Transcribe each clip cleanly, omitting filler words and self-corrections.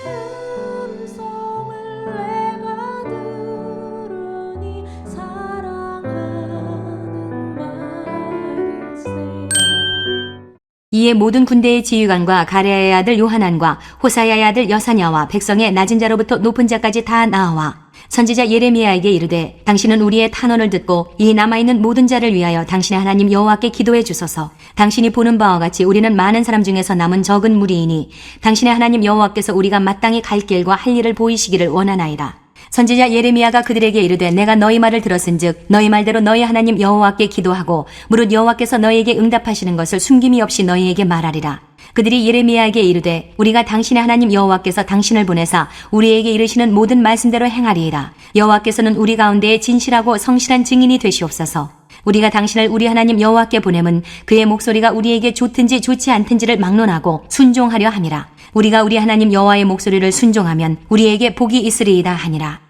음성을 내가 들으니 사랑하는 말일세. 이에 모든 군대의 지휘관과 가레아의 아들 요하난과 호사야의 아들 여사냐와 백성의 낮은 자로부터 높은 자까지 다 나와 선지자 예레미야에게 이르되 당신은 우리의 탄원을 듣고 이 남아있는 모든 자를 위하여 당신의 하나님 여호와께 기도해 주소서. 당신이 보는 바와 같이 우리는 많은 사람 중에서 남은 적은 무리이니 당신의 하나님 여호와께서 우리가 마땅히 갈 길과 할 일을 보이시기를 원하나이다. 선지자 예레미야가 그들에게 이르되 내가 너희 말을 들었은즉 너희 말대로 너희 하나님 여호와께 기도하고 무릇 여호와께서 너희에게 응답하시는 것을 숨김이 없이 너희에게 말하리라. 그들이 예레미야에게 이르되 우리가 당신의 하나님 여호와께서 당신을 보내사 우리에게 이르시는 모든 말씀대로 행하리이다. 여호와께서는 우리 가운데에 진실하고 성실한 증인이 되시옵소서. 우리가 당신을 우리 하나님 여호와께 보냄은 그의 목소리가 우리에게 좋든지 좋지 않든지를 막론하고 순종하려 함이라. 우리가 우리 하나님 여호와의 목소리를 순종하면 우리에게 복이 있으리이다 하니라.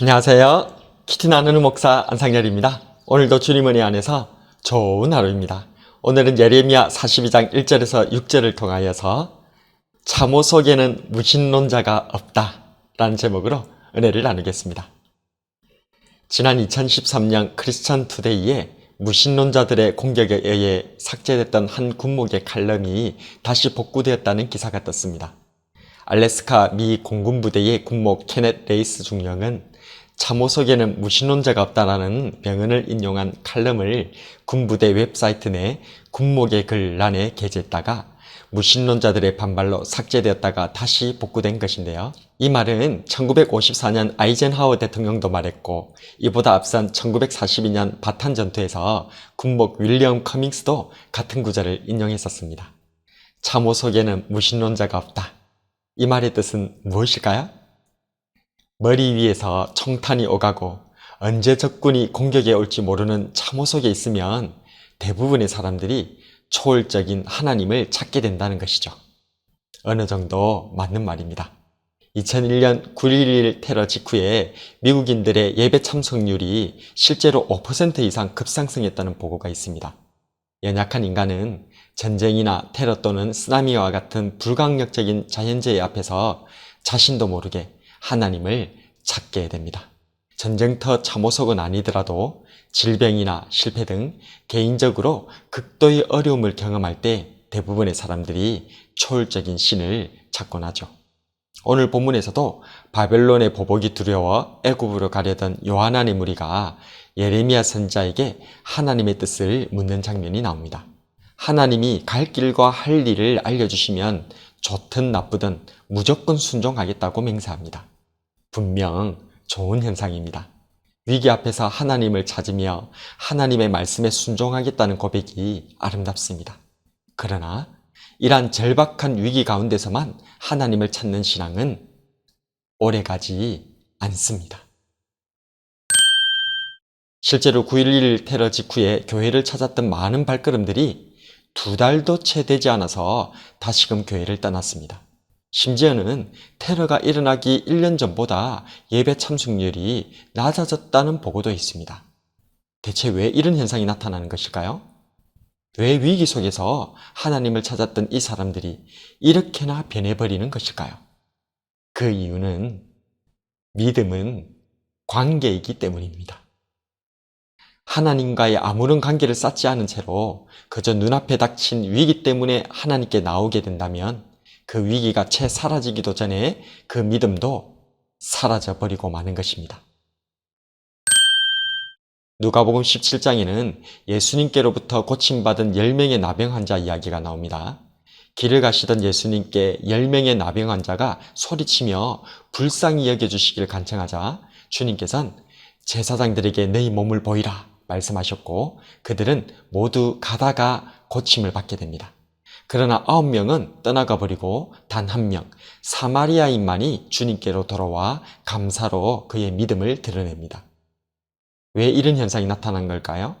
안녕하세요. 키티 나누는 목사 안상열입니다. 오늘도 주님 은혜 안에서 좋은 하루입니다. 오늘은 예레미야 42장 1절에서 6절을 통하여서 참호 속에는 무신론자가 없다 라는 제목으로 은혜를 나누겠습니다. 지난 2013년 크리스천 투데이에 무신론자들의 공격에 의해 삭제됐던 한 군목의 칼럼이 다시 복구되었다는 기사가 떴습니다. 알래스카 미 공군부대의 군목 케넷 레이스 중령은 참호 속에는 무신론자가 없다라는 명언을 인용한 칼럼을 군부대 웹사이트 내 군목의 글란에 게재했다가 무신론자들의 반발로 삭제되었다가 다시 복구된 것인데요. 이 말은 1954년 아이젠하워 대통령도 말했고 이보다 앞선 1942년 바탄 전투에서 군목 윌리엄 커밍스도 같은 구절을 인용했었습니다. 참호 속에는 무신론자가 없다. 이 말의 뜻은 무엇일까요? 머리 위에서 청탄이 오가고 언제 적군이 공격에 올지 모르는 참호 속에 있으면 대부분의 사람들이 초월적인 하나님을 찾게 된다는 것이죠. 어느 정도 맞는 말입니다. 2001년 9.11 테러 직후에 미국인들의 예배 참석률이 실제로 5% 이상 급상승했다는 보고가 있습니다. 연약한 인간은 전쟁이나 테러 또는 쓰나미와 같은 불강력적인 자연재해 앞에서 자신도 모르게 하나님을 찾게 됩니다. 전쟁터 참호석은 아니더라도 질병이나 실패 등 개인적으로 극도의 어려움을 경험할 때 대부분의 사람들이 초월적인 신을 찾곤 하죠. 오늘 본문에서도 바벨론의 보복이 두려워 애굽으로 가려던 요하난의 무리가 예레미야 선지자에게 하나님의 뜻을 묻는 장면이 나옵니다. 하나님이 갈 길과 할 일을 알려주시면 좋든 나쁘든 무조건 순종하겠다고 맹세합니다. 분명 좋은 현상입니다. 위기 앞에서 하나님을 찾으며 하나님의 말씀에 순종하겠다는 고백이 아름답습니다. 그러나 이러한 절박한 위기 가운데서만 하나님을 찾는 신앙은 오래가지 않습니다. 실제로 9.11 테러 직후에 교회를 찾았던 많은 발걸음들이 2달도 채 되지 않아서 다시금 교회를 떠났습니다. 심지어는 테러가 일어나기 1년 전보다 예배 참석률이 낮아졌다는 보고도 있습니다. 대체 왜 이런 현상이 나타나는 것일까요? 왜 위기 속에서 하나님을 찾았던 이 사람들이 이렇게나 변해버리는 것일까요? 그 이유는 믿음은 관계이기 때문입니다. 하나님과의 아무런 관계를 쌓지 않은 채로 그저 눈앞에 닥친 위기 때문에 하나님께 나오게 된다면 그 위기가 채 사라지기도 전에 그 믿음도 사라져버리고 마는 것입니다. 누가복음 17장에는 예수님께로부터 고침받은 10명의 나병 환자 이야기가 나옵니다. 길을 가시던 예수님께 10명의 나병 환자가 소리치며 불쌍히 여겨주시기를 간청하자 주님께서는 제사장들에게 너희 몸을 보이라 말씀하셨고 그들은 모두 가다가 고침을 받게 됩니다. 그러나 9명은 떠나가 버리고 단 1명 사마리아인만이 주님께로 돌아와 감사로 그의 믿음을 드러냅니다. 왜 이런 현상이 나타난 걸까요?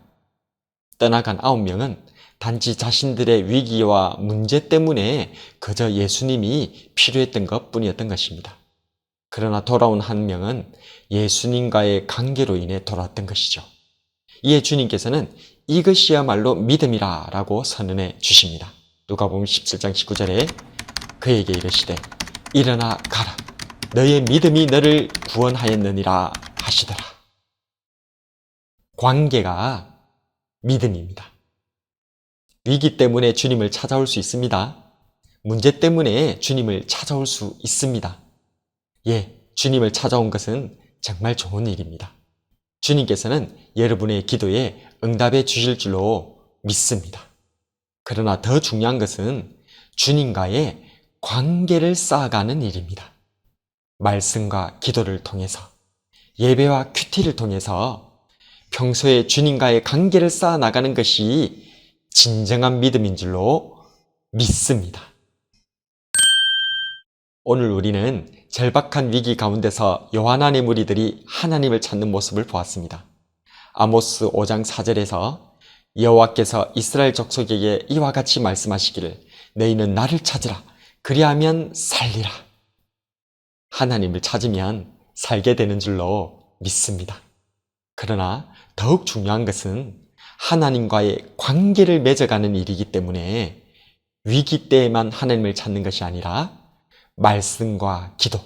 떠나간 9명은 단지 자신들의 위기와 문제 때문에 그저 예수님이 필요했던 것뿐이었던 것입니다. 그러나 돌아온 1명은 예수님과의 관계로 인해 돌아왔던 것이죠. 이에 주님께서는 이것이야말로 믿음이라 라고 선언해 주십니다. 누가복음 17장 19절에 그에게 이르시되 일어나 가라 너의 믿음이 너를 구원하였느니라 하시더라. 관계가 믿음입니다. 위기 때문에 주님을 찾아올 수 있습니다. 문제 때문에 주님을 찾아올 수 있습니다. 예, 주님을 찾아온 것은 정말 좋은 일입니다. 주님께서는 여러분의 기도에 응답해 주실 줄로 믿습니다. 그러나 더 중요한 것은 주님과의 관계를 쌓아가는 일입니다. 말씀과 기도를 통해서, 예배와 큐티를 통해서 평소에 주님과의 관계를 쌓아나가는 것이 진정한 믿음인 줄로 믿습니다. 오늘 우리는 절박한 위기 가운데서 요한안의 무리들이 하나님을 찾는 모습을 보았습니다. 아모스 5장 4절에서 여호와께서 이스라엘 족속에게 이와 같이 말씀하시기를 너희는 나를 찾으라 그리하면 살리라. 하나님을 찾으면 살게 되는 줄로 믿습니다. 그러나 더욱 중요한 것은 하나님과의 관계를 맺어가는 일이기 때문에 위기 때에만 하나님을 찾는 것이 아니라 말씀과 기도,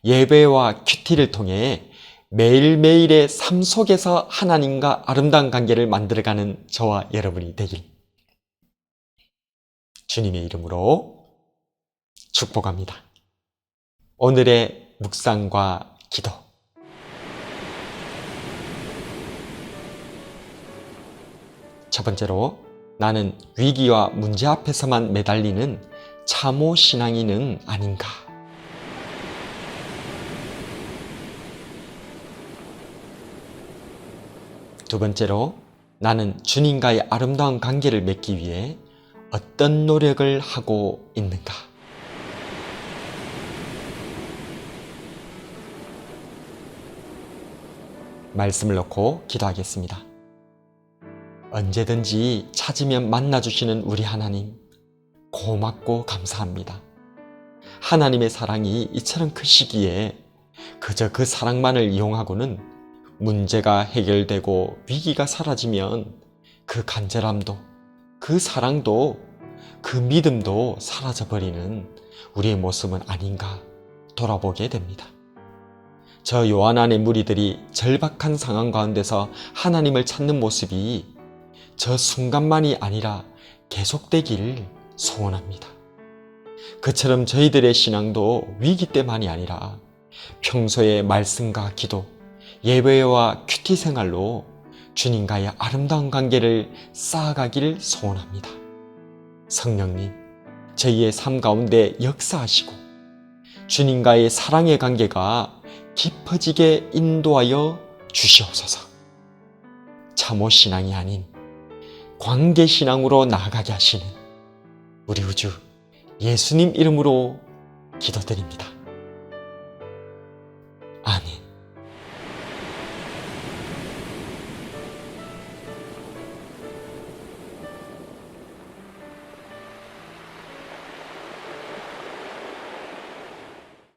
예배와 큐티를 통해 매일매일의 삶 속에서 하나님과 아름다운 관계를 만들어가는 저와 여러분이 되길 주님의 이름으로 축복합니다. 오늘의 묵상과 기도. 첫 번째로 나는 위기와 문제 앞에서만 매달리는 참호 신앙인은 아닌가? 두 번째로 나는 주님과의 아름다운 관계를 맺기 위해 어떤 노력을 하고 있는가? 말씀을 놓고 기도하겠습니다. 언제든지 찾으면 만나주시는 우리 하나님, 고맙고 감사합니다. 하나님의 사랑이 이처럼 크시기에 그저 그 사랑만을 이용하고는 문제가 해결되고 위기가 사라지면 그 간절함도, 그 사랑도, 그 믿음도 사라져버리는 우리의 모습은 아닌가 돌아보게 됩니다. 저 요한안의 무리들이 절박한 상황 가운데서 하나님을 찾는 모습이 저 순간만이 아니라 계속되길 소원합니다. 그처럼 저희들의 신앙도 위기 때만이 아니라 평소의 말씀과 기도, 예배와 큐티 생활로 주님과의 아름다운 관계를 쌓아가기를 소원합니다. 성령님, 저희의 삶 가운데 역사하시고 주님과의 사랑의 관계가 깊어지게 인도하여 주시옵소서. 참호 신앙이 아닌 관계 신앙으로 나아가게 하시는 우리 우주 예수님 이름으로 기도드립니다.